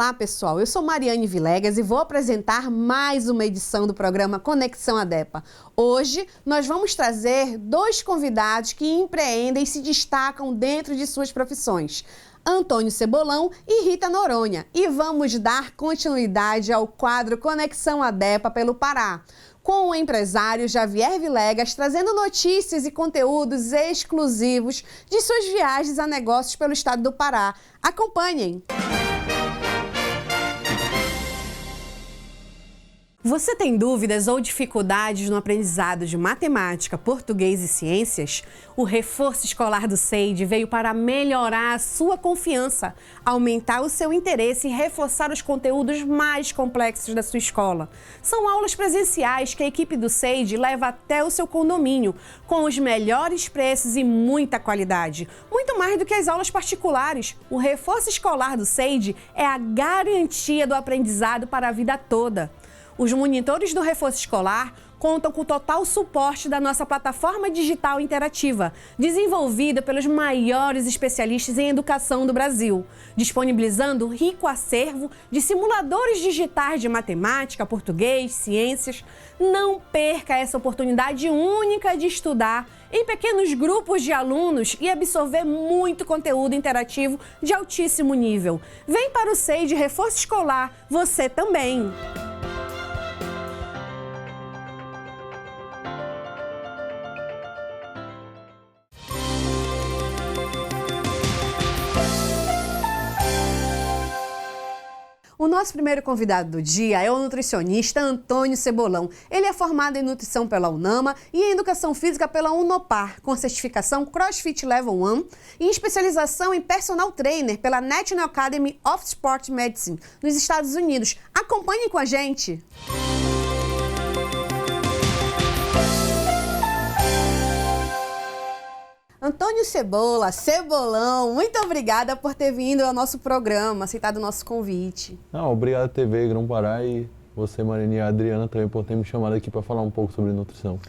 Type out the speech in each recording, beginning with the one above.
Olá, pessoal. Eu sou Mariane Vilegas e vou apresentar mais uma edição do programa Conexão ADEPA. Hoje, nós vamos trazer dois convidados que empreendem e se destacam dentro de suas profissões. Antônio Cebolão e Rita Noronha. E vamos dar continuidade ao quadro Conexão ADEPA pelo Pará, com o empresário Javier Vilegas trazendo notícias e conteúdos exclusivos de suas viagens a negócios pelo estado do Pará. Acompanhem! Você tem dúvidas ou dificuldades no aprendizado de matemática, português e ciências? O reforço escolar do SEID veio para melhorar a sua confiança, aumentar o seu interesse e reforçar os conteúdos mais complexos da sua escola. São aulas presenciais que a equipe do SEID leva até o seu condomínio, com os melhores preços e muita qualidade. Muito mais do que as aulas particulares. O reforço escolar do SEID é a garantia do aprendizado para a vida toda. Os monitores do reforço escolar contam com o total suporte da nossa plataforma digital interativa, desenvolvida pelos maiores especialistas em educação do Brasil, disponibilizando um rico acervo de simuladores digitais de matemática, português, ciências. Não perca essa oportunidade única de estudar em pequenos grupos de alunos e absorver muito conteúdo interativo de altíssimo nível. Vem para o SEID Reforço Escolar, você também! O nosso primeiro convidado do dia é o nutricionista Antônio Cebolão. Ele é formado em nutrição pela UNAMA e em educação física pela Unopar, com certificação CrossFit Level 1 e especialização em personal trainer pela National Academy of Sport Medicine, nos Estados Unidos. Acompanhem com a gente! Antônio Cebolão, muito obrigada por ter vindo ao nosso programa, aceitado o nosso convite. Obrigado, TV Grão Pará, e você, Marina e a Adriana, também por ter me chamado aqui para falar um pouco sobre nutrição.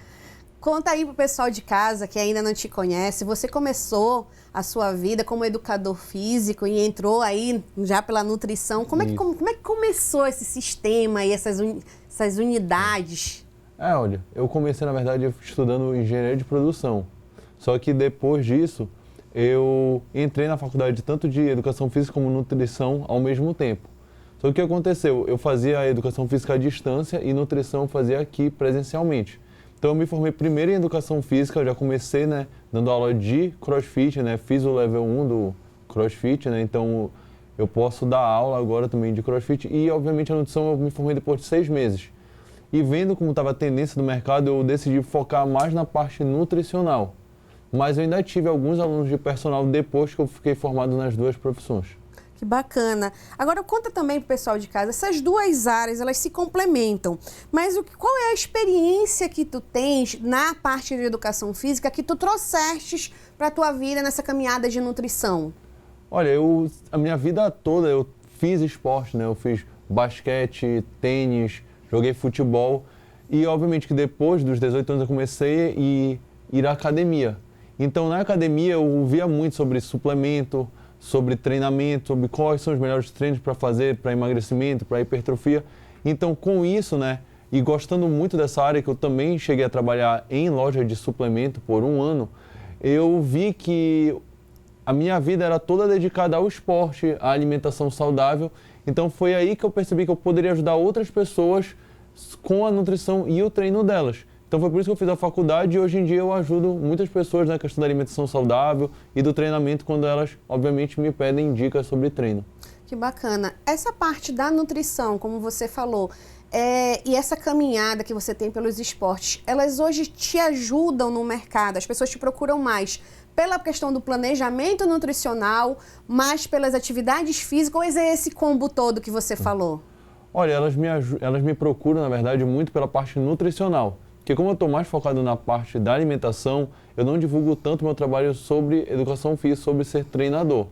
Conta aí pro pessoal de casa que ainda não te conhece, você começou a sua vida como educador físico e entrou aí já pela nutrição. Como é que começou esse sistema e essas unidades? Olha, eu comecei, na verdade, estudando engenharia de produção. Só que depois disso, eu entrei na faculdade tanto de educação física como nutrição ao mesmo tempo. Só que o que aconteceu? Eu fazia a educação física à distância e nutrição eu fazia aqui presencialmente. Então eu me formei primeiro em educação física, eu já comecei, dando aula de CrossFit, fiz o level 1 do CrossFit, então eu posso dar aula agora também de CrossFit. E obviamente a nutrição eu me formei depois de 6 meses. E vendo como estava a tendência do mercado, eu decidi focar mais na parte nutricional. Mas eu ainda tive alguns alunos de personal depois que eu fiquei formado nas duas profissões. Que bacana. Agora conta também pro pessoal de casa, essas duas áreas, elas se complementam. Mas qual é a experiência que tu tens na parte de educação física que tu trouxestes para a tua vida nessa caminhada de nutrição? Olha, a minha vida toda eu fiz esporte, Eu fiz basquete, tênis, joguei futebol. E obviamente que depois dos 18 anos eu comecei a ir à academia. Então, na academia, eu ouvia muito sobre suplemento, sobre treinamento, sobre quais são os melhores treinos para fazer, para emagrecimento, para hipertrofia. Então, com isso, e gostando muito dessa área, que eu também cheguei a trabalhar em loja de suplemento por 1 ano, eu vi que a minha vida era toda dedicada ao esporte, à alimentação saudável. Então, foi aí que eu percebi que eu poderia ajudar outras pessoas com a nutrição e o treino delas. Então foi por isso que eu fiz a faculdade e hoje em dia eu ajudo muitas pessoas na questão da alimentação saudável e do treinamento quando elas, obviamente, me pedem dicas sobre treino. Que bacana. Essa parte da nutrição, como você falou, e essa caminhada que você tem pelos esportes, elas hoje te ajudam no mercado? As pessoas te procuram mais pela questão do planejamento nutricional, mais pelas atividades físicas, ou é esse combo todo que você falou? Olha, elas me procuram, na verdade, muito pela parte nutricional. Porque como eu estou mais focado na parte da alimentação, eu não divulgo tanto meu trabalho sobre educação física, sobre ser treinador.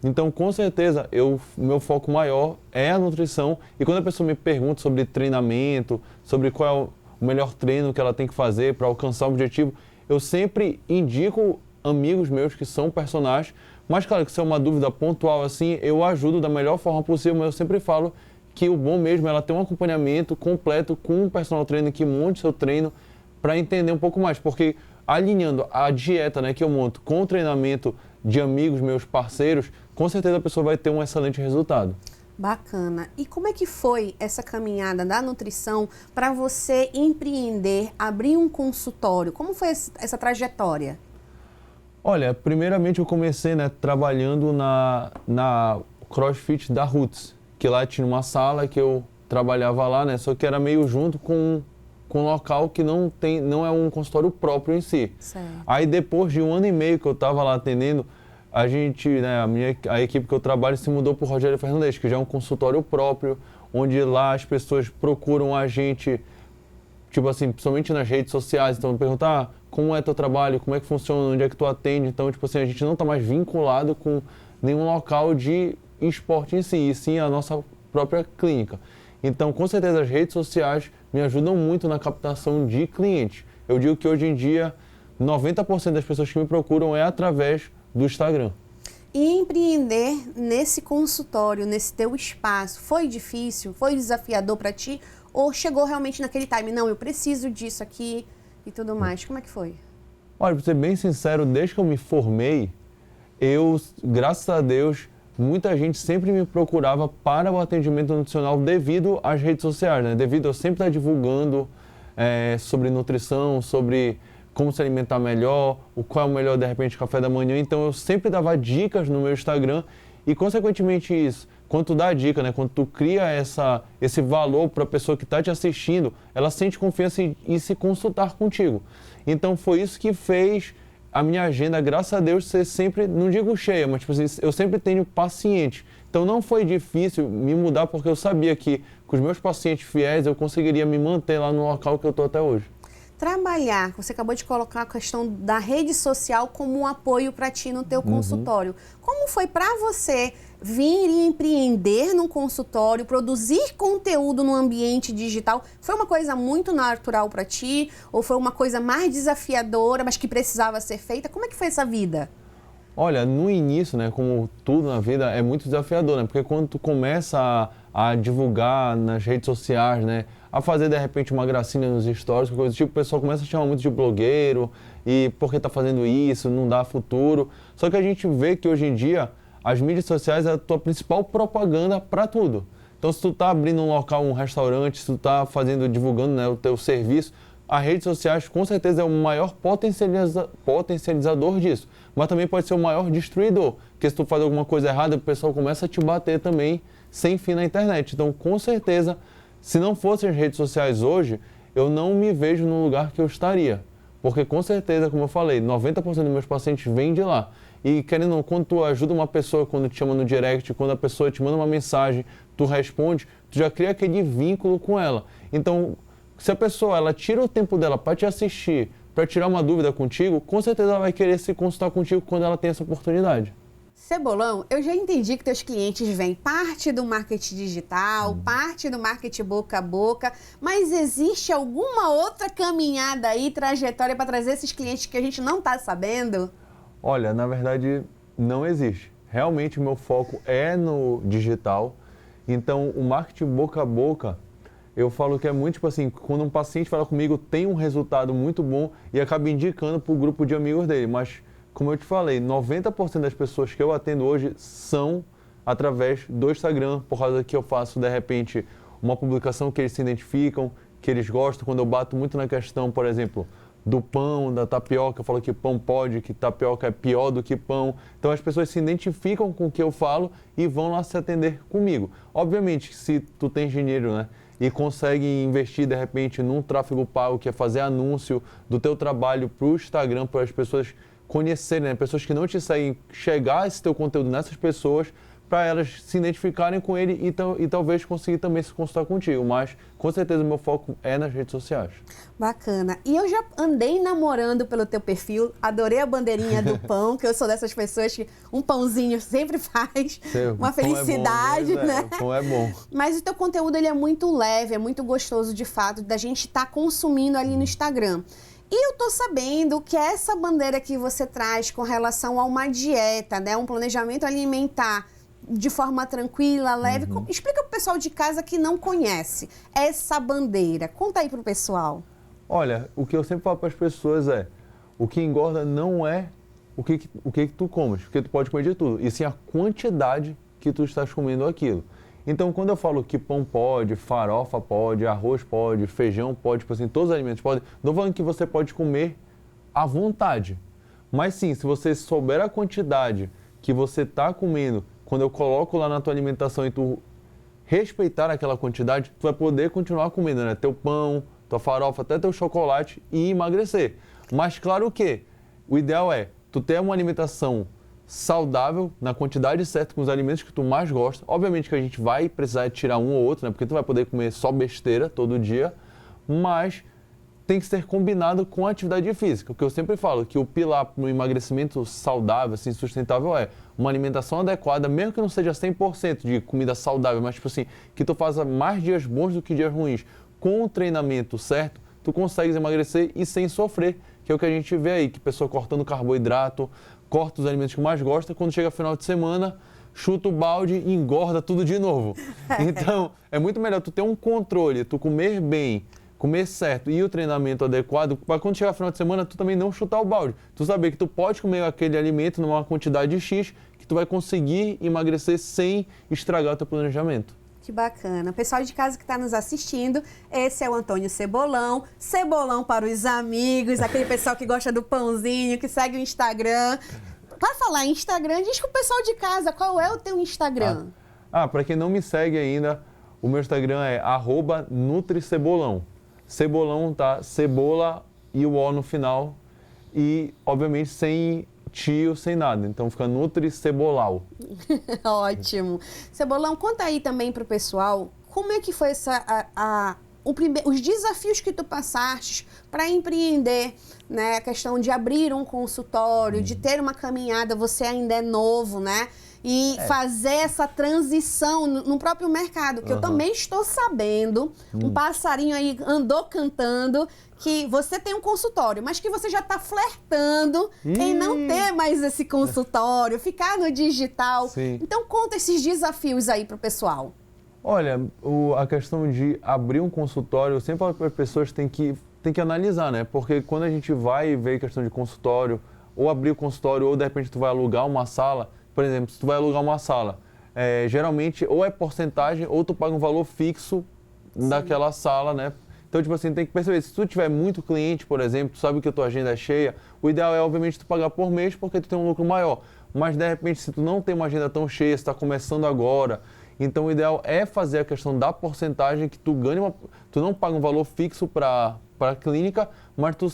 Então, com certeza, meu foco maior é a nutrição. E quando a pessoa me pergunta sobre treinamento, sobre qual é o melhor treino que ela tem que fazer para alcançar o objetivo, eu sempre indico amigos meus que são personagens, Mas, claro, que se é uma dúvida pontual assim, eu ajudo da melhor forma possível, mas eu sempre falo que o bom mesmo é ela ter um acompanhamento completo com um personal trainer que monte seu treino para entender um pouco mais, porque alinhando a dieta, né, que eu monto com o treinamento de amigos, meus parceiros, com certeza a pessoa vai ter um excelente resultado. Bacana. E como é que foi essa caminhada da nutrição para você empreender, abrir um consultório? Como foi essa trajetória? Olha, primeiramente eu comecei, né, trabalhando na CrossFit da Roots, que lá tinha uma sala que eu trabalhava lá, né, só que era meio junto com um local que não é um consultório próprio em si. Certo. Aí depois de 1 ano e meio que eu estava lá atendendo, a gente, né, a equipe que eu trabalho se mudou para o Rogério Fernandes, que já é um consultório próprio, onde lá as pessoas procuram a gente, tipo assim, principalmente nas redes sociais, então perguntar como é teu trabalho, como é que funciona, onde é que tu atende, então tipo assim, a gente não está mais vinculado com nenhum local de esporte em si, e sim a nossa própria clínica. Então, com certeza as redes sociais me ajudam muito na captação de clientes. Eu digo que hoje em dia 90% das pessoas que me procuram é através do Instagram. E empreender nesse consultório, nesse teu espaço, foi difícil? Foi desafiador para ti? Ou chegou realmente naquele time? Não, eu preciso disso aqui e tudo mais. Como é que foi? Olha, para ser bem sincero, desde que eu me formei, graças a Deus, muita gente sempre me procurava para o atendimento nutricional devido às redes sociais, né? Devido a eu sempre estar divulgando sobre nutrição, sobre como se alimentar melhor, qual é o melhor, de repente, café da manhã. Então, eu sempre dava dicas no meu Instagram e, consequentemente, isso, quando tu dá a dica, né, quando tu cria esse valor para a pessoa que está te assistindo, ela sente confiança em se consultar contigo. Então, foi isso que fez a minha agenda, graças a Deus, ser sempre, não digo cheia, mas tipo assim, eu sempre tenho paciente. Então, não foi difícil me mudar, porque eu sabia que com os meus pacientes fiéis, eu conseguiria me manter lá no local que eu estou até hoje. Trabalhar, você acabou de colocar a questão da rede social como um apoio para ti no teu consultório. Como foi para você vir e empreender num consultório, produzir conteúdo no ambiente digital? Foi uma coisa muito natural para ti? Ou foi uma coisa mais desafiadora, mas que precisava ser feita? Como é que foi essa vida? Olha, no início, né, como tudo na vida, é muito desafiador, né? Porque quando tu começa a divulgar nas redes sociais, né, a fazer de repente uma gracinha nos stories, coisa do tipo, o pessoal começa a chamar muito de blogueiro e por que tá fazendo isso, não dá futuro. Só que a gente vê que hoje em dia as mídias sociais é a tua principal propaganda para tudo. Então, se tu tá abrindo um local, um restaurante, se tu tá divulgando, né, o teu serviço, as redes sociais com certeza é o maior potencializador disso, mas também pode ser o maior destruidor, porque se tu faz alguma coisa errada, o pessoal começa a te bater também sem fim na internet. Então, com certeza, se não fossem as redes sociais hoje, eu não me vejo no lugar que eu estaria, porque com certeza, como eu falei, 90% dos meus pacientes vêm de lá. E querendo ou não, quando tu ajuda uma pessoa, quando te chama no direct, quando a pessoa te manda uma mensagem, tu responde, tu já cria aquele vínculo com ela. Então, se a pessoa ela tira o tempo dela para te assistir, para tirar uma dúvida contigo, com certeza ela vai querer se consultar contigo quando ela tem essa oportunidade. Cebolão, eu já entendi que teus clientes vêm parte do marketing digital, parte do marketing boca a boca, mas existe alguma outra caminhada aí, trajetória para trazer esses clientes que a gente não está sabendo? Olha, na verdade, não existe. Realmente, o meu foco é no digital. Então, o marketing boca a boca, eu falo que é muito, tipo assim, quando um paciente fala comigo, tem um resultado muito bom e acaba indicando para o grupo de amigos dele. Mas, como eu te falei, 90% das pessoas que eu atendo hoje são através do Instagram, por causa que eu faço, de repente, uma publicação que eles se identificam, que eles gostam. Quando eu bato muito na questão, por exemplo, do pão, da tapioca, eu falo que pão pode, que tapioca é pior do que pão. Então as pessoas se identificam com o que eu falo e vão lá se atender comigo. Obviamente, se tu tem dinheiro, né, e consegue investir de repente num tráfego pago, que é fazer anúncio do teu trabalho para o Instagram, para as pessoas conhecerem, né, pessoas que não te seguem, chegar esse teu conteúdo nessas pessoas, para elas se identificarem com ele e talvez conseguir também se consultar contigo. Mas, com certeza, o meu foco é nas redes sociais. Bacana. E eu já andei namorando pelo teu perfil, adorei a bandeirinha do pão, que eu sou dessas pessoas que um pãozinho sempre faz uma felicidade, é bom, né? O pão é bom. Mas o teu conteúdo ele é muito leve, é muito gostoso, de fato, da gente estar consumindo ali no Instagram. E eu tô sabendo que essa bandeira que você traz com relação a uma dieta, né, um planejamento alimentar de forma tranquila, leve, explica pro pessoal de casa que não conhece essa bandeira. Conta aí pro pessoal. Olha, o que eu sempre falo para as pessoas é, o que engorda não é o que tu comes, porque tu pode comer de tudo, e sim a quantidade que tu estás comendo aquilo. Então, quando eu falo que pão pode, farofa pode, arroz pode, feijão pode, tipo assim, todos os alimentos podem, não falando que você pode comer à vontade. Mas sim, se você souber a quantidade que você está comendo, quando eu coloco lá na tua alimentação e tu respeitar aquela quantidade, tu vai poder continuar comendo, né? Teu pão, tua farofa, até teu chocolate e emagrecer. Mas claro que o ideal é tu ter uma alimentação saudável, na quantidade certa, com os alimentos que tu mais gosta. Obviamente que a gente vai precisar tirar um ou outro, né? Porque tu vai poder comer só besteira todo dia, mas tem que ser combinado com a atividade física. O que eu sempre falo, que o pilar no emagrecimento saudável, assim, sustentável é uma alimentação adequada, mesmo que não seja 100% de comida saudável, mas tipo assim, que tu faça mais dias bons do que dias ruins. Com o treinamento certo, tu consegues emagrecer e sem sofrer, que é o que a gente vê aí, que pessoa cortando carboidrato, corta os alimentos que mais gosta, quando chega final de semana, chuta o balde e engorda tudo de novo. Então, é muito melhor tu ter um controle, tu comer bem, comer certo e o treinamento adequado, para quando chegar final de semana, tu também não chutar o balde. Tu saber que tu pode comer aquele alimento numa quantidade X, que tu vai conseguir emagrecer sem estragar o teu planejamento. Que bacana. Pessoal de casa que está nos assistindo, esse é o Antônio Cebolão. Cebolão para os amigos, aquele pessoal que gosta do pãozinho, que segue o Instagram. Para falar em Instagram, diz para o pessoal de casa, qual é o teu Instagram? Para quem não me segue ainda, o meu Instagram é @NutriCebolão. Cebolão, tá? Cebola e o O no final. E, obviamente, sem tio, sem nada. Então fica NutriCebolau. Ótimo. Cebolão, conta aí também pro pessoal como é que foi os desafios que tu passaste para empreender, né? A questão de abrir um consultório, de ter uma caminhada, você ainda é novo, né? E fazer essa transição no próprio mercado, que eu também estou sabendo, um passarinho aí andou cantando, que você tem um consultório, mas que você já está flertando em não ter mais esse consultório, ficar no digital. Sim. Então conta esses desafios aí para o pessoal. Olha, a questão de abrir um consultório, eu sempre falo para as pessoas tem que analisar, né? Porque quando a gente vai ver questão de consultório, ou abrir o consultório, ou de repente tu vai alugar uma sala, por exemplo, se tu vai alugar uma sala, geralmente ou é porcentagem ou tu paga um valor fixo daquela sala, né? Então, tipo assim, tem que perceber, se tu tiver muito cliente, por exemplo, tu sabe que a tua agenda é cheia, o ideal é, obviamente, tu pagar por mês porque tu tem um lucro maior. Mas, de repente, se tu não tem uma agenda tão cheia, se está começando agora, então o ideal é fazer a questão da porcentagem que tu ganha, tu não paga um valor fixo para a clínica, mas tu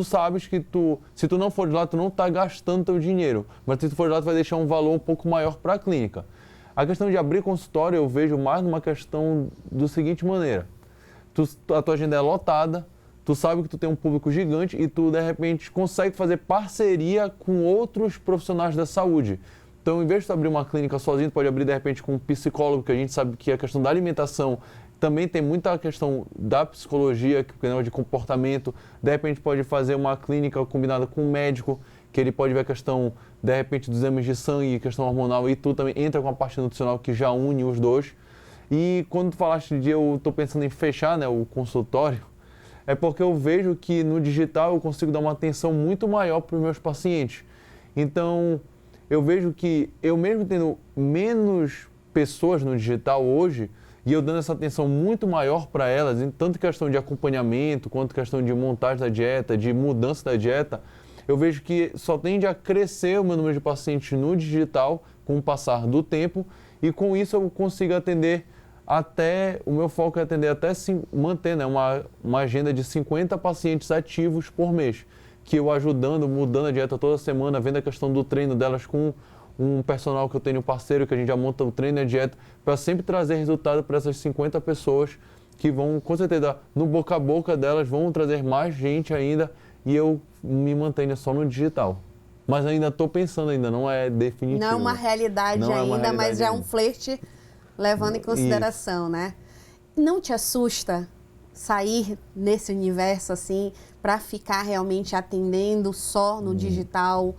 sabes que se tu não for de lá, tu não está gastando teu dinheiro. Mas se tu for de lá, tu vai deixar um valor um pouco maior para a clínica. A questão de abrir consultório, eu vejo mais numa questão do seguinte maneira. A tua agenda é lotada, tu sabe que tu tem um público gigante e tu, de repente, consegue fazer parceria com outros profissionais da saúde. Então, em vez de tu abrir uma clínica sozinho, tu pode abrir, de repente, com um psicólogo, que a gente sabe que a questão da alimentação também tem muita questão da psicologia, que é de comportamento. De repente, pode fazer uma clínica combinada com um médico, que ele pode ver a questão, de repente, dos exames de sangue, questão hormonal, e tu também entra com a parte nutricional que já une os dois. E quando tu falaste de eu estou pensando em fechar, né, o consultório, é porque eu vejo que no digital eu consigo dar uma atenção muito maior para os meus pacientes. Então, eu vejo que eu mesmo tendo menos pessoas no digital hoje, e eu dando essa atenção muito maior para elas, em tanto questão de acompanhamento, quanto questão de montagem da dieta, de mudança da dieta, eu vejo que só tende a crescer o meu número de pacientes no digital com o passar do tempo, e com isso eu consigo atender o meu foco é atender até manter, né, uma agenda de 50 pacientes ativos por mês, que eu ajudando, mudando a dieta toda semana, vendo a questão do treino delas com um personal que eu tenho parceiro, que a gente já monta o treino e a dieta, para sempre trazer resultado para essas 50 pessoas que vão, com certeza, no boca a boca delas, vão trazer mais gente ainda e eu me mantenho só no digital. Mas ainda estou pensando, ainda não é definitivo. Não é uma realidade ainda, mas já é um flerte levando em consideração, né? Não te assusta sair nesse universo assim, para ficar realmente atendendo só no digital?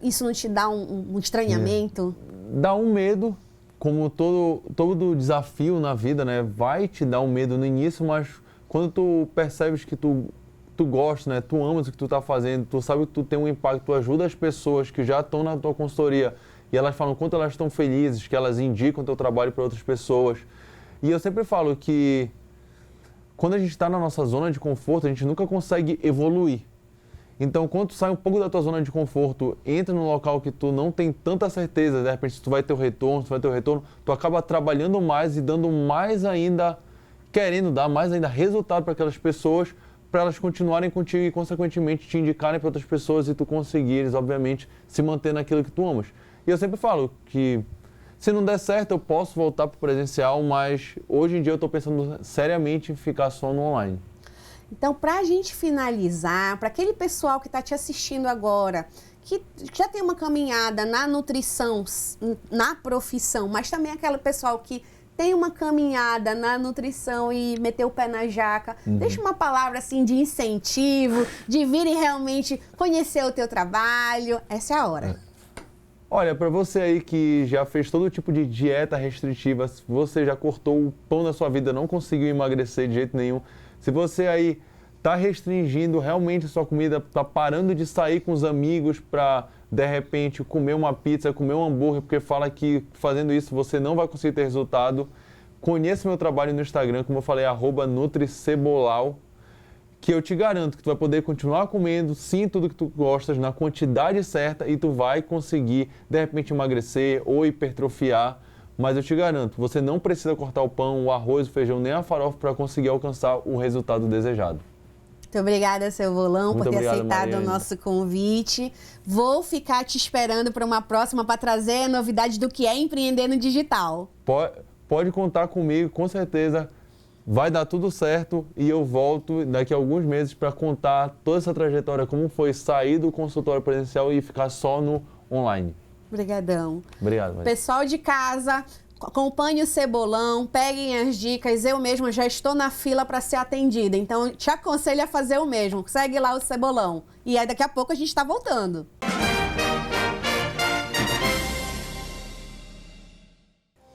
Isso não te dá um estranhamento? Dá um medo, como todo desafio na vida, né? Vai te dar um medo no início, mas quando tu percebes que tu gosta, né? Tu amas o que tu tá fazendo, tu sabe que tu tem um impacto, tu ajuda as pessoas que já estão na tua consultoria e elas falam quanto elas estão felizes, que elas indicam o teu trabalho para outras pessoas. E eu sempre falo que quando a gente está na nossa zona de conforto, a gente nunca consegue evoluir. Então, quando tu sai um pouco da tua zona de conforto, entra num local que tu não tem tanta certeza, de repente, se tu vai ter o retorno, tu acaba trabalhando mais e dando mais ainda, querendo dar mais ainda resultado para aquelas pessoas, para elas continuarem contigo e, consequentemente, te indicarem para outras pessoas e tu conseguires, obviamente, se manter naquilo que tu amas. E eu sempre falo que, se não der certo, eu posso voltar para o presencial, mas hoje em dia eu estou pensando seriamente em ficar só no online. Então, para a gente finalizar, para aquele pessoal que está te assistindo agora, que já tem uma caminhada na nutrição, na profissão, mas também aquele pessoal que tem uma caminhada na nutrição e meteu o pé na jaca, deixa uma palavra assim de incentivo, de virem realmente conhecer o teu trabalho. Essa é a hora. Olha, para você aí que já fez todo tipo de dieta restritiva, se você já cortou o pão da sua vida, não conseguiu emagrecer de jeito nenhum, se você aí está restringindo realmente a sua comida, está parando de sair com os amigos para, de repente, comer uma pizza, comer um hambúrguer, porque fala que fazendo isso você não vai conseguir ter resultado, conheça meu trabalho no Instagram, como eu falei, @nutricebolau, que eu te garanto que tu vai poder continuar comendo, sim, tudo que tu gostas, na quantidade certa e tu vai conseguir, de repente, emagrecer ou hipertrofiar. Mas eu te garanto, você não precisa cortar o pão, o arroz, o feijão, nem a farofa para conseguir alcançar o resultado desejado. Muito obrigada, seu Bolão, por ter aceitado Mariane. o nosso convite. Vou ficar te esperando para uma próxima para trazer a novidade do que é empreender no digital. Pode contar comigo, com certeza. Vai dar tudo certo e eu volto daqui a alguns meses para contar toda essa trajetória, como foi sair do consultório presencial e ficar só no online. Obrigadão. Obrigado, Maria. Pessoal de casa, acompanhe o Cebolão, peguem as dicas. Eu mesma já estou na fila para ser atendida, então te aconselho a fazer o mesmo. Segue lá o Cebolão. E aí daqui a pouco a gente está voltando.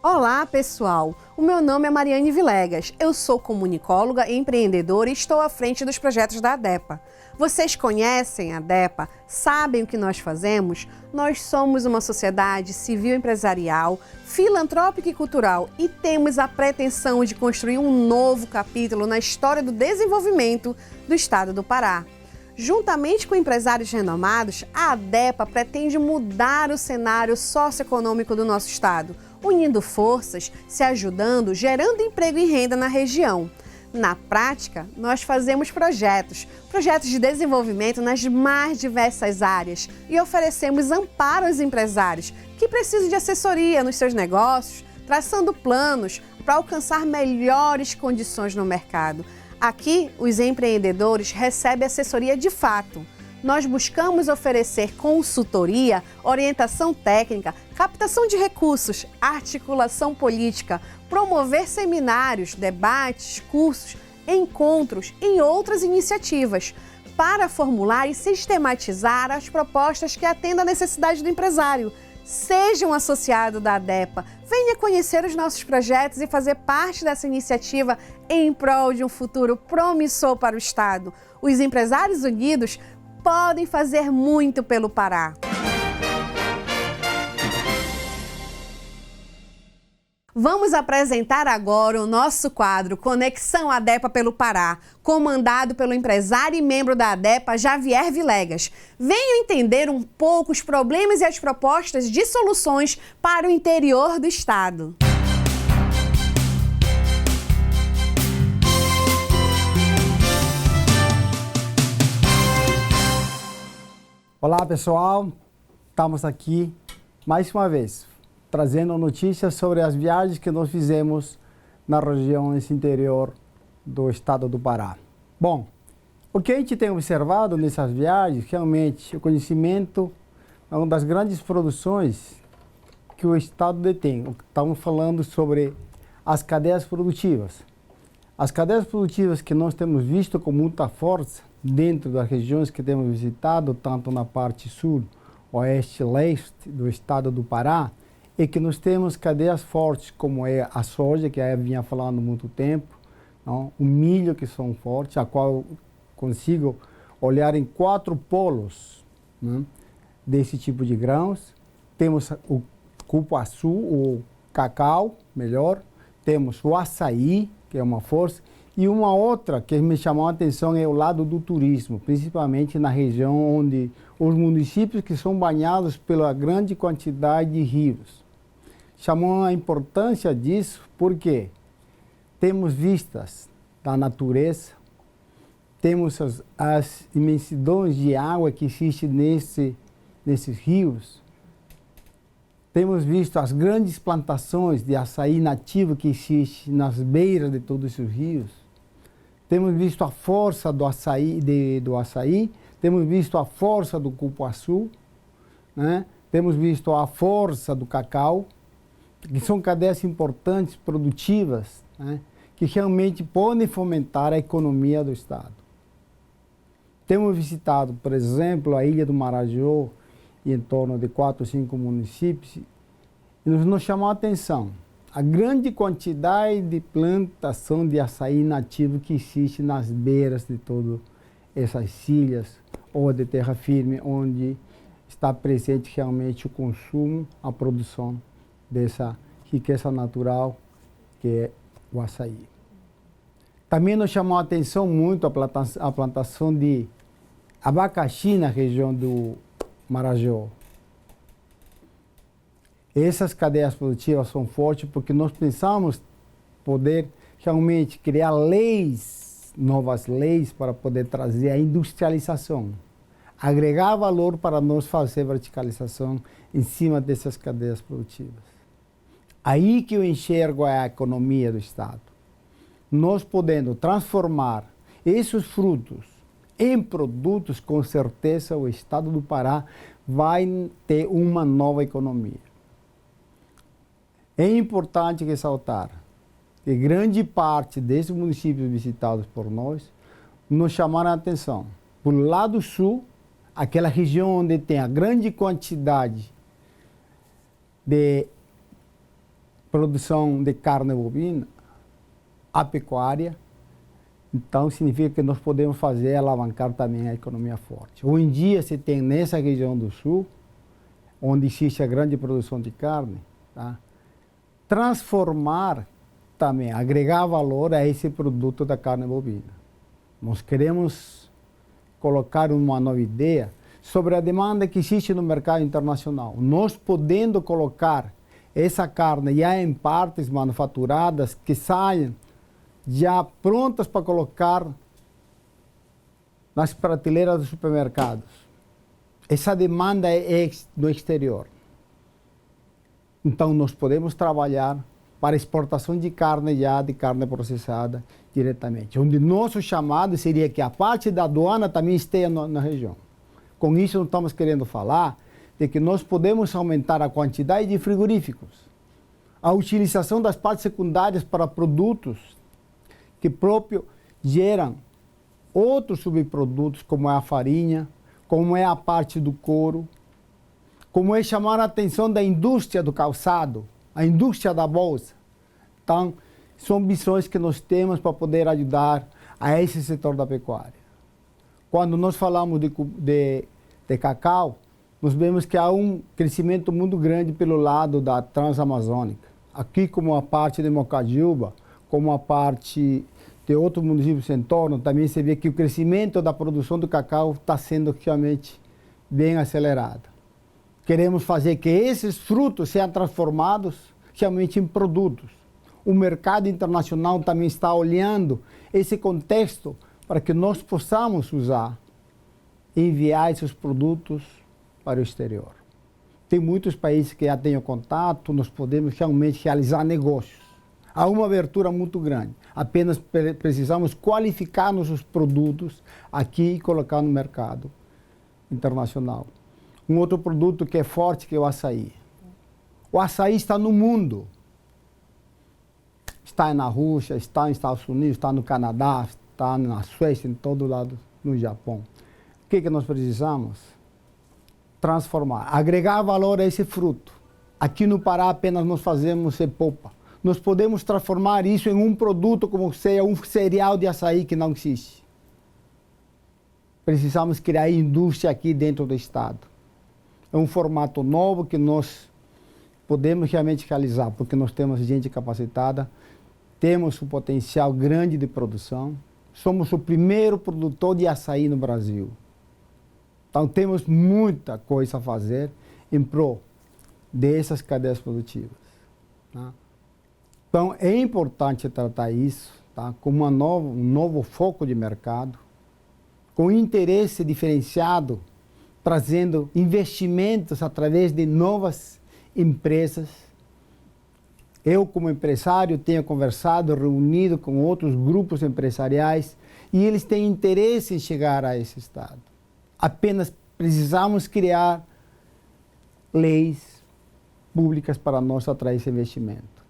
Olá, pessoal! O meu nome é Mariane Vilegas. Eu sou comunicóloga e empreendedora e estou à frente dos projetos da ADEPA. Vocês conhecem a ADEPA? Sabem o que nós fazemos? Nós somos uma sociedade civil empresarial, filantrópica e cultural e temos a pretensão de construir um novo capítulo na história do desenvolvimento do estado do Pará. Juntamente com empresários renomados, a ADEPA pretende mudar o cenário socioeconômico do nosso estado, unindo forças, se ajudando, gerando emprego e renda na região. Na prática, nós fazemos projetos de desenvolvimento nas mais diversas áreas e oferecemos amparo aos empresários que precisam de assessoria nos seus negócios, traçando planos para alcançar melhores condições no mercado. Aqui, os empreendedores recebem assessoria de fato. Nós buscamos oferecer consultoria, orientação técnica, captação de recursos, articulação política, promover seminários, debates, cursos, encontros e outras iniciativas para formular e sistematizar as propostas que atendam à necessidade do empresário. Seja um associado da ADEPA, venha conhecer os nossos projetos e fazer parte dessa iniciativa em prol de um futuro promissor para o Estado. Os empresários unidos podem fazer muito pelo Pará. Vamos apresentar agora o nosso quadro Conexão ADEPA pelo Pará, comandado pelo empresário e membro da ADEPA, Javier Vilegas. Venham entender um pouco os problemas e as propostas de soluções para o interior do estado. Olá, pessoal. Estamos aqui mais uma vez trazendo notícias sobre as viagens que nós fizemos na região nesse interior do estado do Pará. Bom, o que a gente tem observado nessas viagens, realmente o conhecimento é uma das grandes produções que o estado detém. Estamos falando sobre as cadeias produtivas. As cadeias produtivas que nós temos visto com muita força dentro das regiões que temos visitado, tanto na parte sul, oeste e leste do estado do Pará, é que nós temos cadeias fortes, como é a soja, que eu vinha falando há muito tempo, não? O milho, que são fortes, a qual eu consigo olhar em 4 polos, né, desse tipo de grãos. Temos o cupuaçu, o cacau, melhor. Temos o açaí, que é uma força. E uma outra que me chamou a atenção é o lado do turismo, principalmente na região onde os municípios que são banhados pela grande quantidade de rios. Chamou a importância disso porque temos vistas da natureza, temos as imensidões de água que existem nesses rios, temos visto as grandes plantações de açaí nativo que existem nas beiras de todos esses rios, temos visto a força do açaí, temos visto a força do cupuaçu, né? Temos visto a força do cacau, que são cadeias importantes, produtivas, né, que realmente podem fomentar a economia do estado. Temos visitado, por exemplo, a ilha do Marajó, e em torno de 4 ou 5 municípios, e nos chamou a atenção a grande quantidade de plantação de açaí nativo que existe nas beiras de todas essas ilhas, ou de terra firme, onde está presente realmente o consumo, a produção dessa riqueza natural que é o açaí. Também nos chamou a atenção muito a plantação de abacaxi na região do Marajó. Essas cadeias produtivas são fortes porque nós pensamos poder realmente criar leis, novas leis para poder trazer a industrialização, agregar valor para nós fazer verticalização em cima dessas cadeias produtivas. Aí que eu enxergo a economia do estado. Nós podendo transformar esses frutos em produtos, com certeza o estado do Pará vai ter uma nova economia. É importante ressaltar que grande parte desses municípios visitados por nós nos chamaram a atenção. Por lado sul, aquela região onde tem a grande quantidade de produção de carne bovina, a pecuária, então significa que nós podemos fazer alavancar também a economia forte. Hoje em dia se tem nessa região do sul, onde existe a grande produção de carne, tá? Transformar também, agregar valor a esse produto da carne bovina. Nós queremos colocar uma nova ideia sobre a demanda que existe no mercado internacional. Nós podendo colocar essa carne já em partes manufaturadas que saem já prontas para colocar nas prateleiras dos supermercados. Essa demanda é do exterior. Então nós podemos trabalhar para exportação de carne de carne processada diretamente. Onde nosso chamado seria que a parte da aduana também esteja na região. Com isso, nós estamos querendo falar de que nós podemos aumentar a quantidade de frigoríficos, a utilização das partes secundárias para produtos que próprio geram outros subprodutos, como é a farinha, como é a parte do couro, como é chamar a atenção da indústria do calçado, a indústria da bolsa. Então, são visões que nós temos para poder ajudar a esse setor da pecuária. Quando nós falamos de cacau, nós vemos que há um crescimento muito grande pelo lado da Transamazônica. Aqui, como a parte de Mocajuba, como a parte de outros municípios em torno, também se vê que o crescimento da produção do cacau está sendo realmente bem acelerado. Queremos fazer que esses frutos sejam transformados realmente em produtos. O mercado internacional também está olhando esse contexto para que nós possamos usar e enviar esses produtos para o exterior. Tem muitos países que já têm o contato, nós podemos realmente realizar negócios. Há uma abertura muito grande. Apenas precisamos qualificar nossos produtos aqui e colocar no mercado internacional. Um outro produto que é forte, que é o açaí. O açaí está no mundo. Está na Rússia, está nos Estados Unidos, está no Canadá, está na Suécia, em todo lado, no Japão. O que nós precisamos? Transformar, agregar valor a esse fruto. Aqui no Pará apenas nós fazemos polpa. Nós podemos transformar isso em um produto como seja um cereal de açaí que não existe. Precisamos criar indústria aqui dentro do estado. É um formato novo que nós podemos realmente realizar, porque nós temos gente capacitada, temos um potencial grande de produção, somos o primeiro produtor de açaí no Brasil. Então temos muita coisa a fazer em prol dessas cadeias produtivas. Tá? Então é importante tratar isso, tá, como um novo foco de mercado, com interesse diferenciado, trazendo investimentos através de novas empresas. Eu, como empresário, tenho conversado, reunido com outros grupos empresariais e eles têm interesse em chegar a esse estado. Apenas precisamos criar leis públicas para nós atrair esse investimento.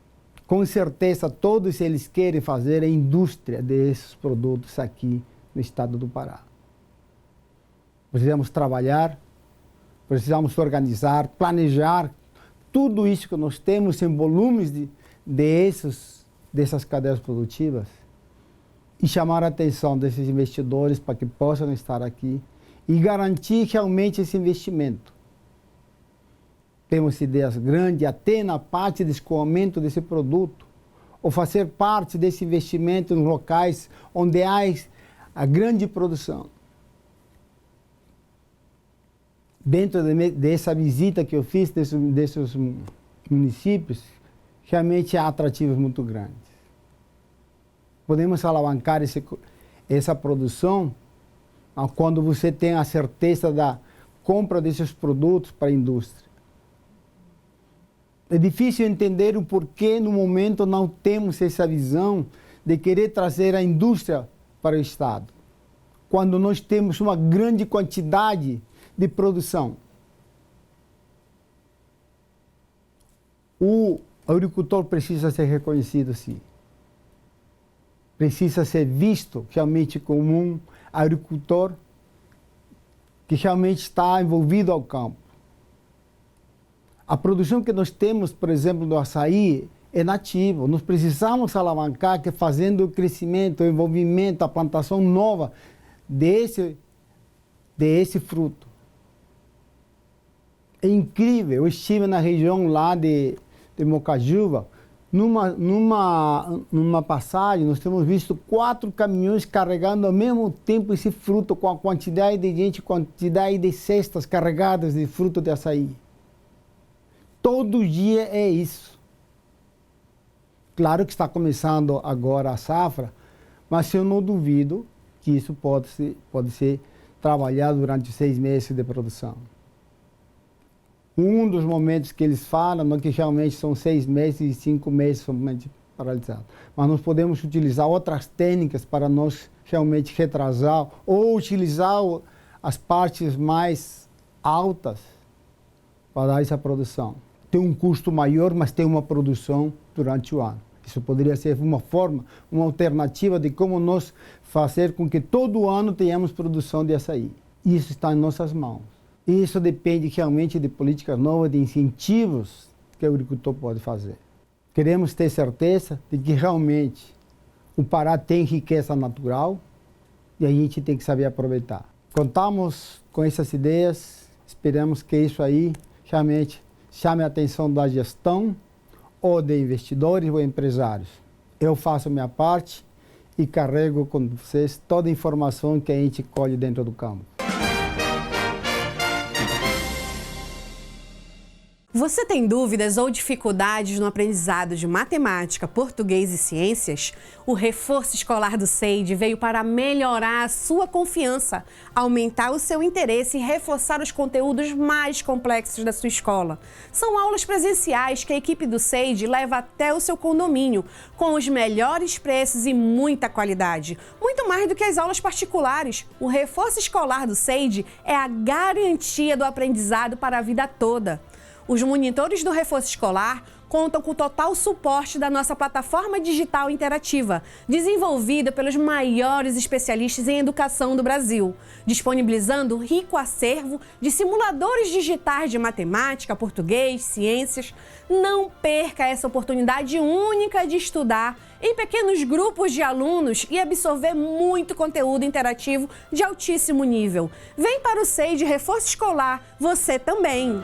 Com certeza, todos eles querem fazer a indústria desses produtos aqui no estado do Pará. Precisamos trabalhar, precisamos organizar, planejar tudo isso que nós temos em volumes dessas cadeias produtivas e chamar a atenção desses investidores para que possam estar aqui e garantir realmente esse investimento. Temos ideias grandes, até na parte de escoamento desse produto, ou fazer parte desse investimento em locais onde há a grande produção. Dentro dessa visita que eu fiz desses municípios, realmente há atrativos muito grandes. Podemos alavancar essa produção quando você tem a certeza da compra desses produtos para a indústria. É difícil entender o porquê, no momento, não temos essa visão de querer trazer a indústria para o estado, quando nós temos uma grande quantidade de produção. O agricultor precisa ser reconhecido, sim. Precisa ser visto realmente como um agricultor que realmente está envolvido ao campo. A produção que nós temos, por exemplo, do açaí, é nativa. Nós precisamos alavancar, que fazendo o crescimento, o envolvimento, a plantação nova desse fruto. É incrível. Eu estive na região lá de Mocajuba. Numa passagem, nós temos visto 4 caminhões carregando ao mesmo tempo esse fruto, com a quantidade de gente, quantidade de cestas carregadas de fruto de açaí. Todo dia é isso. Claro que está começando agora a safra, mas eu não duvido que isso pode ser trabalhado durante 6 meses de produção. Um dos momentos que eles falam é que realmente são 6 meses e 5 meses somente paralisados. Mas nós podemos utilizar outras técnicas para nós realmente retrasar ou utilizar as partes mais altas para dar essa produção. Tem um custo maior, mas tem uma produção durante o ano. Isso poderia ser uma forma, uma alternativa de como nós fazer com que todo ano tenhamos produção de açaí. Isso está em nossas mãos. Isso depende realmente de políticas novas, de incentivos que o agricultor pode fazer. Queremos ter certeza de que realmente o Pará tem riqueza natural e a gente tem que saber aproveitar. Contamos com essas ideias, esperamos que isso aí realmente chame a atenção da gestão ou de investidores ou empresários. Eu faço a minha parte e carrego com vocês toda a informação que a gente colhe dentro do campo. Você tem dúvidas ou dificuldades no aprendizado de matemática, português e ciências? O Reforço Escolar do SEID veio para melhorar a sua confiança, aumentar o seu interesse e reforçar os conteúdos mais complexos da sua escola. São aulas presenciais que a equipe do SEID leva até o seu condomínio, com os melhores preços e muita qualidade. Muito mais do que as aulas particulares. O Reforço Escolar do SEID é a garantia do aprendizado para a vida toda. Os monitores do Reforço Escolar contam com o total suporte da nossa plataforma digital interativa, desenvolvida pelos maiores especialistas em educação do Brasil, disponibilizando um rico acervo de simuladores digitais de matemática, português, ciências. Não perca essa oportunidade única de estudar em pequenos grupos de alunos e absorver muito conteúdo interativo de altíssimo nível. Vem para o SEI de Reforço Escolar, você também!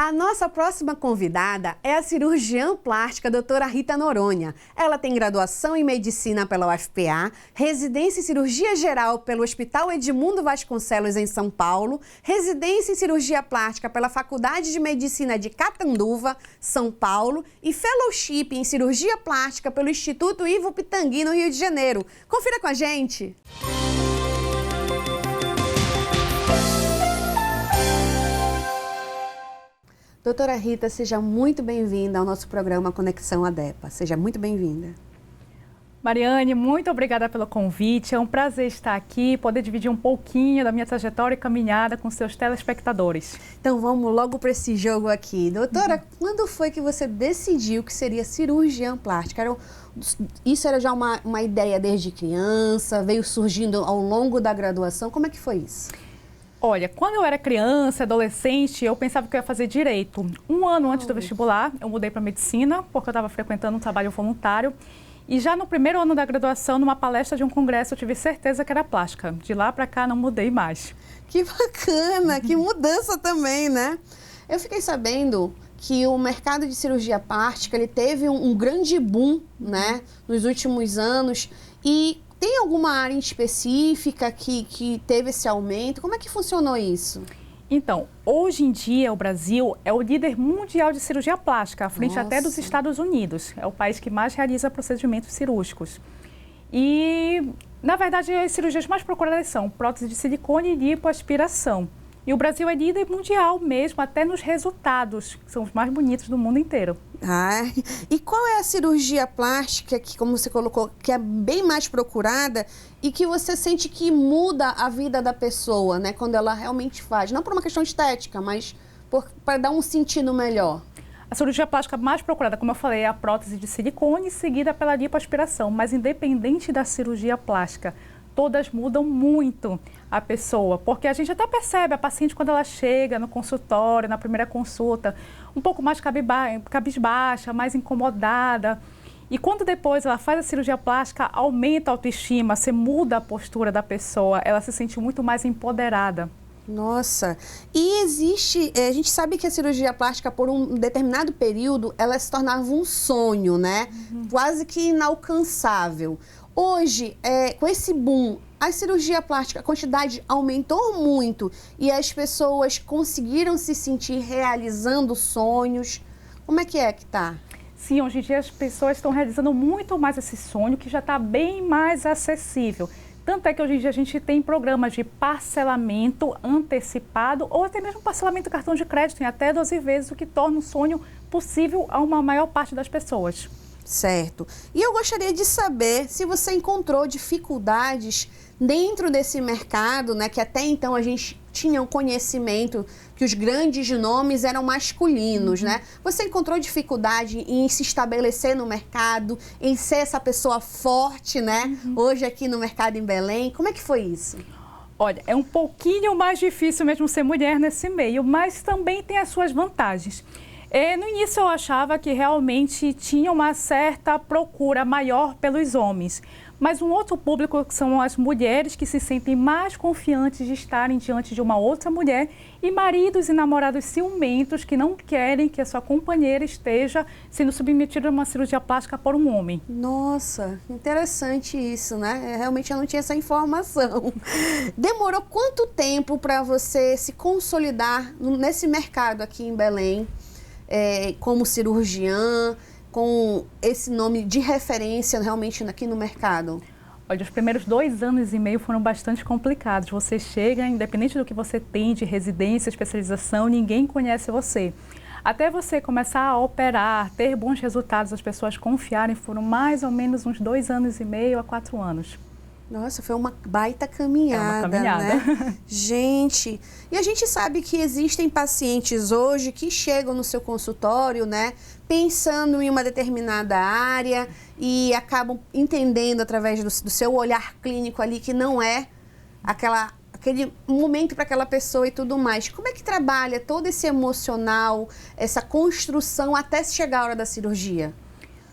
A nossa próxima convidada é a cirurgiã plástica doutora Rita Noronha. Ela tem graduação em medicina pela UFPA, residência em cirurgia geral pelo Hospital Edmundo Vasconcelos em São Paulo, residência em cirurgia plástica pela Faculdade de Medicina de Catanduva, São Paulo e fellowship em cirurgia plástica pelo Instituto Ivo Pitangui, no Rio de Janeiro. Confira com a gente! Doutora Rita, seja muito bem-vinda ao nosso programa Conexão ADEPA. Seja muito bem-vinda. Mariane, muito obrigada pelo convite. É um prazer estar aqui, poder dividir um pouquinho da minha trajetória e caminhada com seus telespectadores. Então vamos logo para esse jogo aqui. Doutora, quando foi que você decidiu que seria cirurgiã plástica? Isso era já uma ideia desde criança? Veio surgindo ao longo da graduação? Como é que foi isso? Olha, quando eu era criança, adolescente, eu pensava que eu ia fazer direito. Um ano antes do vestibular, eu mudei para medicina, porque eu estava frequentando um trabalho voluntário. E já no primeiro ano da graduação, numa palestra de um congresso, eu tive certeza que era plástica. De lá para cá, não mudei mais. Que bacana, que mudança também, né? Eu fiquei sabendo que o mercado de cirurgia plástica, ele teve um grande boom, né, nos últimos anos. E tem alguma área em específica que teve esse aumento? Como é que funcionou isso? Então, hoje em dia o Brasil é o líder mundial de cirurgia plástica, à frente até dos Estados Unidos. É o país que mais realiza procedimentos cirúrgicos. E, na verdade, as cirurgias mais procuradas são prótese de silicone e lipoaspiração. E o Brasil é líder mundial mesmo, até nos resultados, que são os mais bonitos do mundo inteiro. E qual é a cirurgia plástica que, como você colocou, que é bem mais procurada e que você sente que muda a vida da pessoa, né? Quando ela realmente faz, não por uma questão estética, mas para dar um sentido melhor? A cirurgia plástica mais procurada, como eu falei, é a prótese de silicone, seguida pela lipoaspiração. Mas independente da cirurgia plástica, todas mudam muito a pessoa, porque a gente até percebe a paciente quando ela chega no consultório, na primeira consulta, um pouco mais cabisbaixa, mais incomodada. E quando depois ela faz a cirurgia plástica, aumenta a autoestima, você muda a postura da pessoa, ela se sente muito mais empoderada. Nossa, e existe, a gente sabe que a cirurgia plástica, por um determinado período, ela se tornava um sonho, né? Quase que inalcançável. Hoje, com esse boom, a cirurgia plástica, a quantidade aumentou muito e as pessoas conseguiram se sentir realizando sonhos. Como é que tá? Sim, hoje em dia as pessoas estão realizando muito mais esse sonho, que já está bem mais acessível. Tanto é que hoje em dia a gente tem programas de parcelamento antecipado ou até mesmo parcelamento cartão de crédito em até 12 vezes, o que torna o sonho possível a uma maior parte das pessoas. Certo. E eu gostaria de saber se você encontrou dificuldades dentro desse mercado, né, que até então a gente tinha um conhecimento que os grandes nomes eram masculinos, né? Você encontrou dificuldade em se estabelecer no mercado, em ser essa pessoa forte, né? Hoje aqui no mercado em Belém, como é que foi isso? Olha, é um pouquinho mais difícil mesmo ser mulher nesse meio, mas também tem as suas vantagens. No início eu achava que realmente tinha uma certa procura maior pelos homens, mas um outro público que são as mulheres que se sentem mais confiantes de estarem diante de uma outra mulher e maridos e namorados ciumentos que não querem que a sua companheira esteja sendo submetida a uma cirurgia plástica por um homem. Nossa, interessante isso, né? Realmente eu não tinha essa informação. Demorou quanto tempo para você se consolidar nesse mercado aqui em Belém? Como cirurgiã, com esse nome de referência realmente aqui no mercado? Olha, os primeiros 2 anos e meio foram bastante complicados. Você chega, independente do que você tem de residência, especialização, ninguém conhece você. Até você começar a operar, ter bons resultados, as pessoas confiarem, foram mais ou menos uns 2 anos e meio a 4 anos. Nossa, foi uma baita caminhada, É uma caminhada. né? Gente, e a gente sabe que existem pacientes hoje que chegam no seu consultório, né, pensando em uma determinada área e acabam entendendo através do seu olhar clínico ali que não é aquele momento para aquela pessoa e tudo mais. Como é que trabalha todo esse emocional, essa construção até chegar a hora da cirurgia?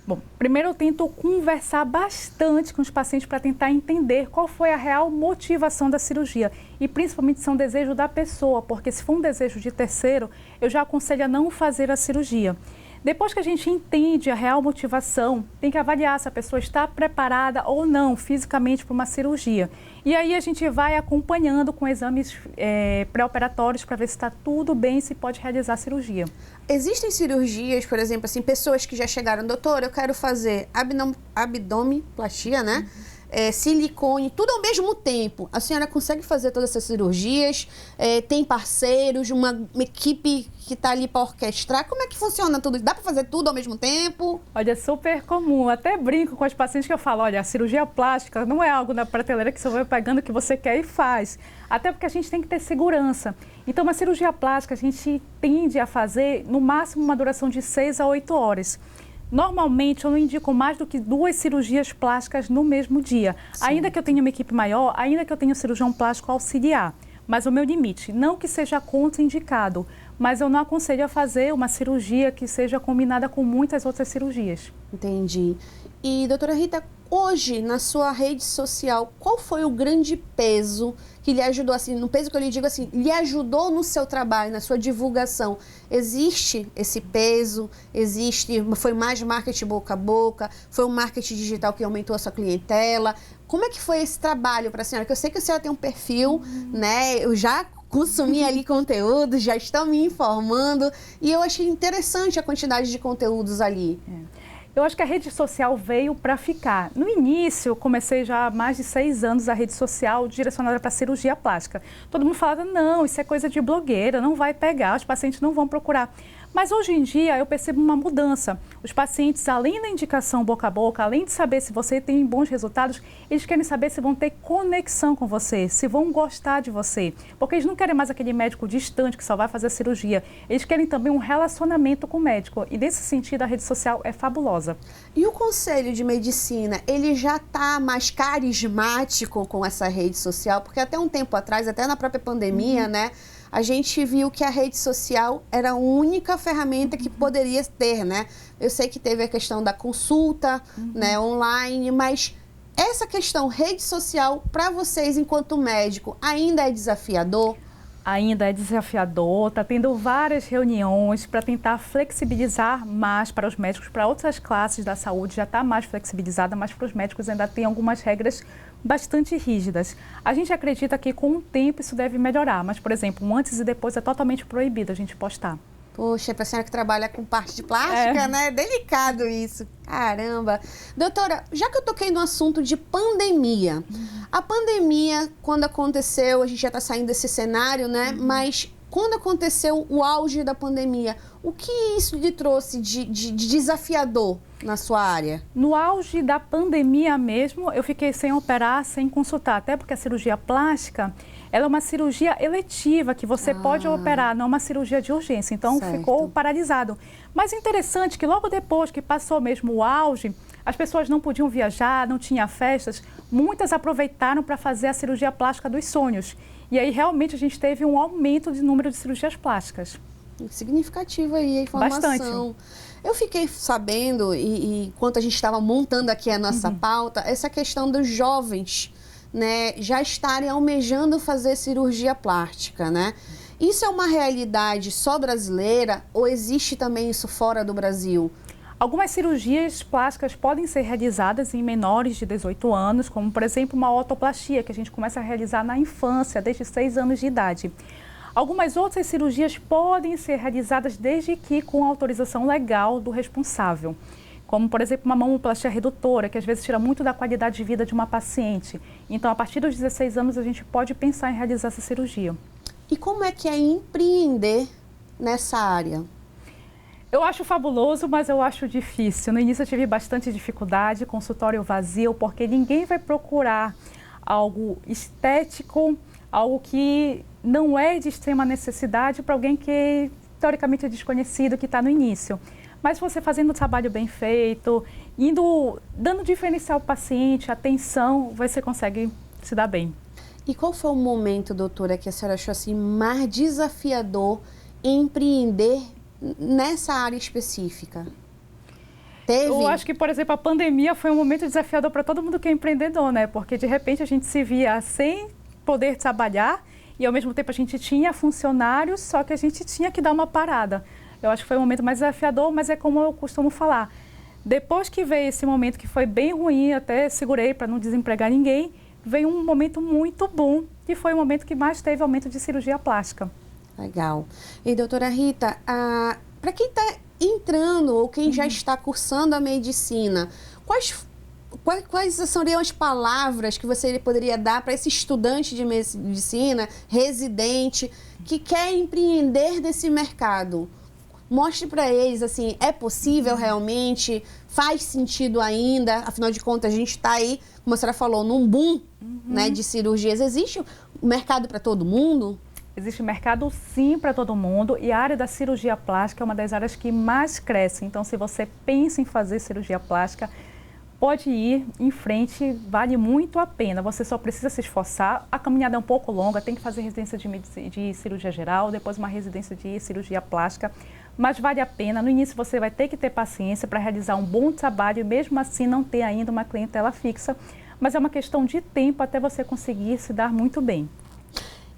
Bom, primeiro eu tento conversar bastante com os pacientes para tentar entender qual foi a real motivação da cirurgia e principalmente se é um desejo da pessoa, porque se for um desejo de terceiro, eu já aconselho a não fazer a cirurgia. Depois que a gente entende a real motivação, tem que avaliar se a pessoa está preparada ou não fisicamente para uma cirurgia. E aí a gente vai acompanhando com exames pré-operatórios para ver se está tudo bem e se pode realizar a cirurgia. Existem cirurgias, por exemplo, assim, pessoas que já chegaram, doutor, eu quero fazer abdominoplastia, né? Silicone, tudo ao mesmo tempo. A senhora consegue fazer todas essas cirurgias? Tem parceiros, uma equipe que está ali para orquestrar? Como é que funciona tudo? Dá para fazer tudo ao mesmo tempo? Olha, é super comum. Até brinco com as pacientes que eu falo, olha, a cirurgia plástica não é algo na prateleira que você vai pegando o que você quer e faz. Até porque a gente tem que ter segurança. Então, uma cirurgia plástica a gente tende a fazer, no máximo, uma duração de 6 a 8 horas. Normalmente, eu não indico mais do que 2 cirurgias plásticas no mesmo dia. Sim. Ainda que eu tenha uma equipe maior, ainda que eu tenha um cirurgião plástico auxiliar. Mas o meu limite, não que seja contraindicado, mas eu não aconselho a fazer uma cirurgia que seja combinada com muitas outras cirurgias. Entendi. E, doutora Rita, hoje, na sua rede social, qual foi o grande peso que lhe ajudou, assim, no peso que eu lhe digo assim, lhe ajudou no seu trabalho, na sua divulgação? Existe esse peso? Foi mais marketing boca a boca? Foi um marketing digital que aumentou a sua clientela? Como é que foi esse trabalho para a senhora? Porque eu sei que a senhora tem um perfil, né? Eu já consumi ali conteúdo, já estão me informando e eu achei interessante a quantidade de conteúdos ali. Eu acho que a rede social veio para ficar. No início, eu comecei já há mais de 6 anos a rede social direcionada para cirurgia plástica. Todo mundo falava, não, isso é coisa de blogueira, não vai pegar, os pacientes não vão procurar. Mas hoje em dia eu percebo uma mudança. Os pacientes, além da indicação boca a boca, além de saber se você tem bons resultados, eles querem saber se vão ter conexão com você, se vão gostar de você. Porque eles não querem mais aquele médico distante que só vai fazer a cirurgia. Eles querem também um relacionamento com o médico. E nesse sentido, a rede social é fabulosa. E o Conselho de Medicina, ele já está mais carismático com essa rede social? Porque até um tempo atrás, até na própria pandemia, né? A gente viu que a rede social era a única ferramenta que poderia ter, né? Eu sei que teve a questão da consulta, né, online, mas essa questão rede social, para vocês, enquanto médico, ainda é desafiador? Ainda é desafiador, está tendo várias reuniões para tentar flexibilizar mais para os médicos, para outras classes da saúde já está mais flexibilizada, mas para os médicos ainda tem algumas regras bastante rígidas. A gente acredita que com o tempo isso deve melhorar, mas, por exemplo, um antes e depois é totalmente proibido a gente postar. Poxa, para a senhora que trabalha com parte de plástica, né? É delicado isso. Caramba. Doutora, já que eu toquei no assunto de pandemia, a pandemia, quando aconteceu, a gente já está saindo desse cenário, né? Mas quando aconteceu o auge da pandemia, o que isso lhe trouxe de desafiador na sua área? No auge da pandemia mesmo, eu fiquei sem operar, sem consultar, até porque a cirurgia plástica, ela é uma cirurgia eletiva que você pode operar, não uma cirurgia de urgência. Então, ficou paralisado. Mas é interessante que logo depois que passou mesmo o auge, as pessoas não podiam viajar, não tinha festas, muitas aproveitaram para fazer a cirurgia plástica dos sonhos. E aí, realmente, a gente teve um aumento de número de cirurgias plásticas. Significativo aí a informação. Bastante. Eu fiquei sabendo, e enquanto a gente estava montando aqui a nossa pauta, essa questão dos jovens, né, já estarem almejando fazer cirurgia plástica, né? Isso é uma realidade só brasileira ou existe também isso fora do Brasil? Algumas cirurgias plásticas podem ser realizadas em menores de 18 anos, como, por exemplo, uma otoplastia, que a gente começa a realizar na infância, desde 6 anos de idade. Algumas outras cirurgias podem ser realizadas desde que com autorização legal do responsável, como, por exemplo, uma mamoplastia redutora, que às vezes tira muito da qualidade de vida de uma paciente. Então, a partir dos 16 anos, a gente pode pensar em realizar essa cirurgia. E como é que é empreender nessa área? Eu acho fabuloso, mas eu acho difícil. No início eu tive bastante dificuldade, consultório vazio, porque ninguém vai procurar algo estético, algo que não é de extrema necessidade para alguém que teoricamente é desconhecido, que está no início. Mas você fazendo o trabalho bem feito, dando diferencial ao paciente, atenção, você consegue se dar bem. E qual foi o momento, doutora, que a senhora achou assim mais desafiador em empreender nessa área específica? Teve? Eu acho que, por exemplo, a pandemia foi um momento desafiador para todo mundo que é empreendedor, né? Porque de repente a gente se via sem poder trabalhar e ao mesmo tempo a gente tinha funcionários, só que a gente tinha que dar uma parada. Eu acho que foi o momento mais desafiador, mas é como eu costumo falar. Depois que veio esse momento que foi bem ruim, até segurei para não desempregar ninguém, veio um momento muito bom, que foi o momento que mais teve aumento de cirurgia plástica. Legal. E, doutora Rita, para quem está entrando ou quem já está cursando a medicina, quais seriam as palavras que você poderia dar para esse estudante de medicina, residente, que quer empreender nesse mercado? Mostre para eles, assim, é possível realmente? Faz sentido ainda? Afinal de contas, a gente está aí, como a senhora falou, num boom né, de cirurgias. Existe mercado para todo mundo? Existe mercado sim para todo mundo e a área da cirurgia plástica é uma das áreas que mais cresce. Então, se você pensa em fazer cirurgia plástica, pode ir em frente, vale muito a pena. Você só precisa se esforçar. A caminhada é um pouco longa, tem que fazer residência de cirurgia geral, depois uma residência de cirurgia plástica, mas vale a pena. No início você vai ter que ter paciência para realizar um bom trabalho e mesmo assim não ter ainda uma clientela fixa, mas é uma questão de tempo até você conseguir se dar muito bem.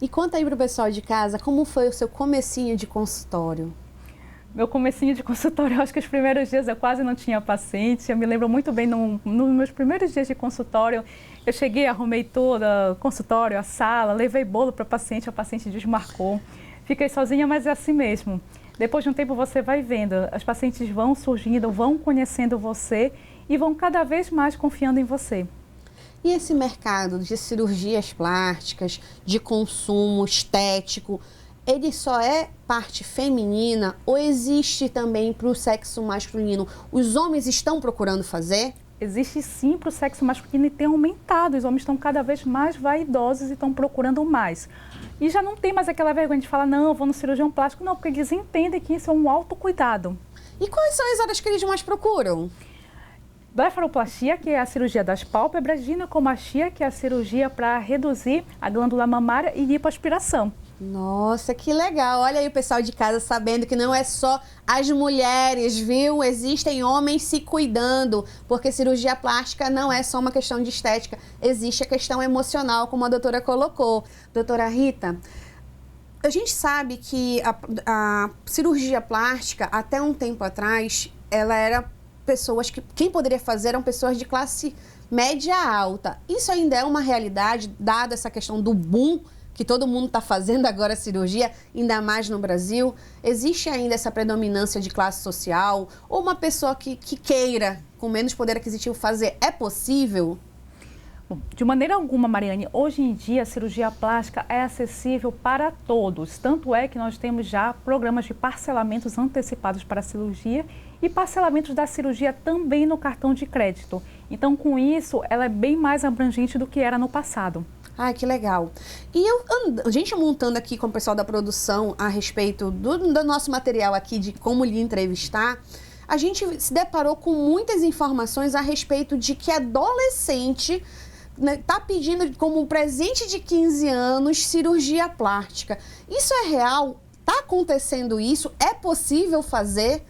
E conta aí para o pessoal de casa, como foi o seu comecinho de consultório? Meu comecinho de consultório, acho que os primeiros dias eu quase não tinha paciente. Eu me lembro muito bem, nos meus primeiros dias de consultório, eu cheguei, arrumei todo o consultório, a sala, levei bolo para a paciente desmarcou. Fiquei sozinha, mas é assim mesmo. Depois de um tempo você vai vendo, as pacientes vão surgindo, vão conhecendo você e vão cada vez mais confiando em você. E esse mercado de cirurgias plásticas, de consumo estético, ele só é parte feminina ou existe também para o sexo masculino? Os homens estão procurando fazer? Existe sim para o sexo masculino e tem aumentado. Os homens estão cada vez mais vaidosos e estão procurando mais. E já não tem mais aquela vergonha de falar, não, eu vou no cirurgião plástico. Não, porque eles entendem que isso é um autocuidado. E quais são as áreas que eles mais procuram? Blefaroplastia, que é a cirurgia das pálpebras, ginecomastia, que é a cirurgia para reduzir a glândula mamária e lipoaspiração. Nossa, que legal. Olha aí o pessoal de casa sabendo que não é só as mulheres, viu? Existem homens se cuidando, porque cirurgia plástica não é só uma questão de estética, existe a questão emocional, como a doutora colocou. Doutora Rita, a gente sabe que a cirurgia plástica, até um tempo atrás, ela era pessoas que quem poderia fazer eram pessoas de classe média alta. Isso ainda é uma realidade, dada essa questão do boom que todo mundo está fazendo agora cirurgia, ainda mais no Brasil. Existe ainda essa predominância de classe social? Ou uma pessoa que queira, com menos poder aquisitivo, fazer, é possível? Bom, de maneira alguma, Mariane, hoje em dia a cirurgia plástica é acessível para todos. Tanto é que nós temos já programas de parcelamentos antecipados para a cirurgia e parcelamentos da cirurgia também no cartão de crédito. Então, com isso, ela é bem mais abrangente do que era no passado. Ah, que legal. E a gente montando aqui com o pessoal da produção a respeito do nosso material aqui de como lhe entrevistar, a gente se deparou com muitas informações a respeito de que adolescente está pedindo como presente de 15 anos cirurgia plástica. Isso é real? Está acontecendo isso? É possível fazer?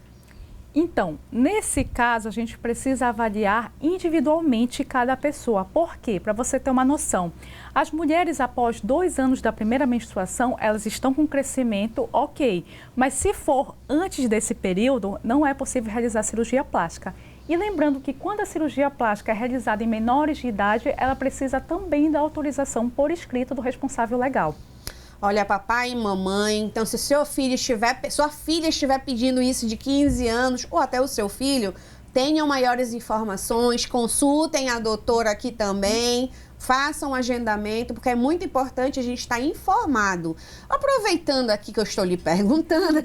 Então, nesse caso, a gente precisa avaliar individualmente cada pessoa. Por quê? Para você ter uma noção. As mulheres, após 2 anos da primeira menstruação, elas estão com crescimento, ok. Mas se for antes desse período, não é possível realizar cirurgia plástica. E lembrando que quando a cirurgia plástica é realizada em menores de idade, ela precisa também da autorização por escrito do responsável legal. Olha, papai e mamãe, então se sua filha estiver pedindo isso de 15 anos, ou até o seu filho, tenham maiores informações, consultem a doutora aqui também, façam um agendamento, porque é muito importante a gente estar informado. Aproveitando aqui que eu estou lhe perguntando,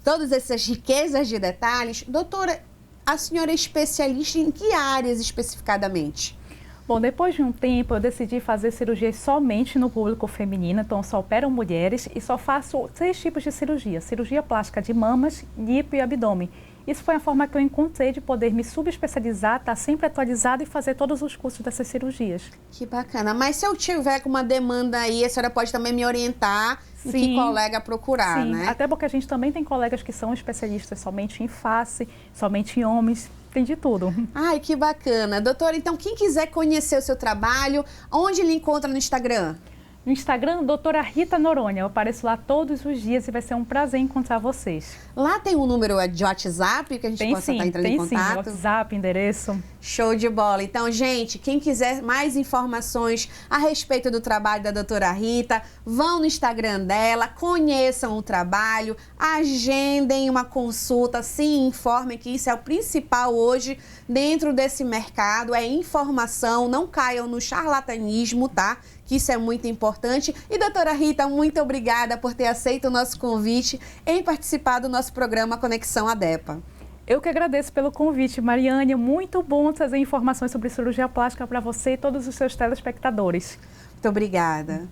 todas essas riquezas de detalhes, doutora, a senhora é especialista em que áreas especificadamente? Bom, depois de um tempo eu decidi fazer cirurgias somente no público feminino, então só operam mulheres e só faço 3 tipos de cirurgia. Cirurgia plástica de mamas, lipo e abdômen. Isso foi a forma que eu encontrei de poder me subespecializar, estar sempre atualizada e fazer todos os cursos dessas cirurgias. Que bacana. Mas se eu tiver com uma demanda aí, a senhora pode também me orientar em que colega procurar, sim, né? Até porque a gente também tem colegas que são especialistas somente em face, somente em homens, tem de tudo. Ai, que bacana. Doutora, então quem quiser conhecer o seu trabalho, onde ele encontra no Instagram? No Instagram, doutora Rita Noronha. Eu apareço lá todos os dias e vai ser um prazer encontrar vocês. Lá tem um número de WhatsApp que a gente possa estar entrando em contato? Tem sim, WhatsApp, endereço. Show de bola. Então, gente, quem quiser mais informações a respeito do trabalho da doutora Rita, vão no Instagram dela, conheçam o trabalho, agendem uma consulta, se informem que isso é o principal hoje dentro desse mercado, é informação, não caiam no charlatanismo, tá? Que isso é muito importante. E doutora Rita, muito obrigada por ter aceito o nosso convite em participar do nosso programa Conexão ADEPA. Eu que agradeço pelo convite, Mariane. Muito bom trazer informações sobre cirurgia plástica para você e todos os seus telespectadores. Muito obrigada.